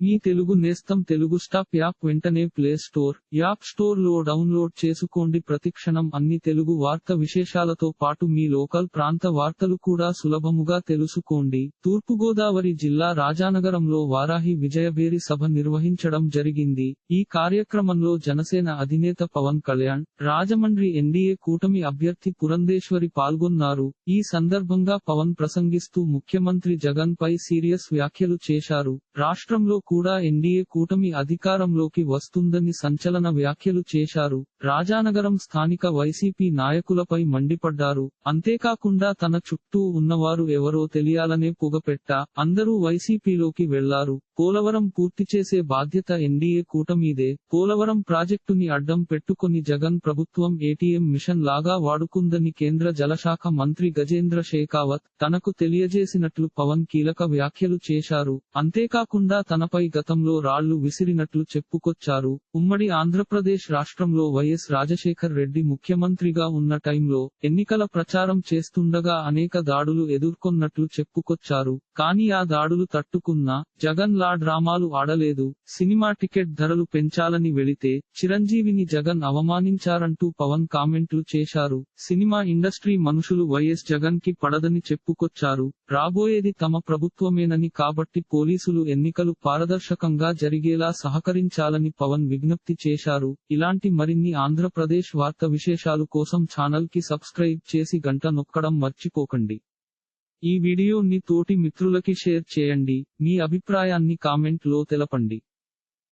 మీ తెలుగు నేస్తం Telugu stop app వెంటనే play store, app store లో డౌన్లోడ్ చేసుకోండి. ప్రతిక్షణం అన్ని తెలుగు వార్త విశేషాలతో పాటు మీ లోకల్ ప్రాంత వార్తలు కూడా సులభముగా తెలుసుకోండి. తూర్పుగోదావరి జిల్లా రాజానగరంలో వారాహి విజయభేరి సభ నిర్వహించడం జరిగింది. ఈ కార్యక్రమంలో జనసేన అధినేత పవన్ కళ్యాణ్, రాజమండ్రి ఎన్డీఏ కూటమి అభ్యర్థి పురంధేశ్వరి పాల్గొన్నారు. ఈ సందర్భంగా పవన్ ప్రసంగిస్తూ ముఖ్యమంత్రి జగన్ పై సీరియస్ వ్యాఖ్యలు చేశారు. రాష్ట్రంలో కూడా ఎన్డీఏ కూటమి అధికారంలోకి వస్తుందని సంచలన వ్యాఖ్యలు చేశారు. రాజానగరం స్థానిక వైసీపీ నాయకులపై మండిపడ్డారు. అంతేకాకుండా తన చుట్టూ ఉన్నవారు ఎవరో తెలియాలనే పొగపెట్ట అందరూ వైసీపీలోకి వెళ్లారు. పోలవరం పూర్తి చేసే బాధ్యత ఎన్డీఏ కూటమిదే. పోలవరం ప్రాజెక్టుని అడ్డం పెట్టుకొని జగన్ ప్రభుత్వం ఏటీఎం మిషన్ లాగా వాడుకుందని కేంద్ర జలశాఖ మంత్రి గజేంద్ర షెకావత్ తనకు తెలియజేసినట్లు పవన్ కీలక వ్యాఖ్యలు చేశారు. అంతేకాకుండా తనపై గతంలో రాళ్లు విసిరినట్లు చెప్పుకొచ్చారు. ఉమ్మడి ఆంధ్రప్రదేశ్ రాష్ట్రంలో వైఎస్ రాజశేఖర్ రెడ్డి ముఖ్యమంత్రిగా ఉన్న టైంలో ఎన్నికల ప్రచారం చేస్తుండగా అనేక దాడులు ఎదుర్కొన్నట్లు చెప్పుకొచ్చారు. కానీ ఆ దాడులు తట్టుకున్నా జగన్ లా డ్రామాలు ఆడలేదు. సినిమా టికెట్ ధరలు పెంచాలని వెళితే చిరంజీవిని జగన్ అవమానించారంటూ పవన్ కామెంట్లు చేశారు. సినిమా ఇండస్ట్రీ మనుషులు వైఎస్ జగన్ కి పడదని చెప్పుకొచ్చారు. రాబోయేది తమ ప్రభుత్వమేనని కాబట్టి పోలీసులు ఎన్నికలు పారదర్శకంగా జరిగేలా సహకరించాలని పవన్ విజ్ఞప్తి చేశారు. ఇలాంటి మరిన్ని ఆంధ్రప్రదేశ్ వార్త విశేషాలు కోసం ఛానల్ కి సబ్స్క్రైబ్ చేసి గంట నొక్కడం మర్చిపోకండి. ఈ వీడియోని తోటి మిత్రులకి షేర్ చేయండి. మీ అభిప్రాయాన్ని కామెంట్ లో తెలపండి.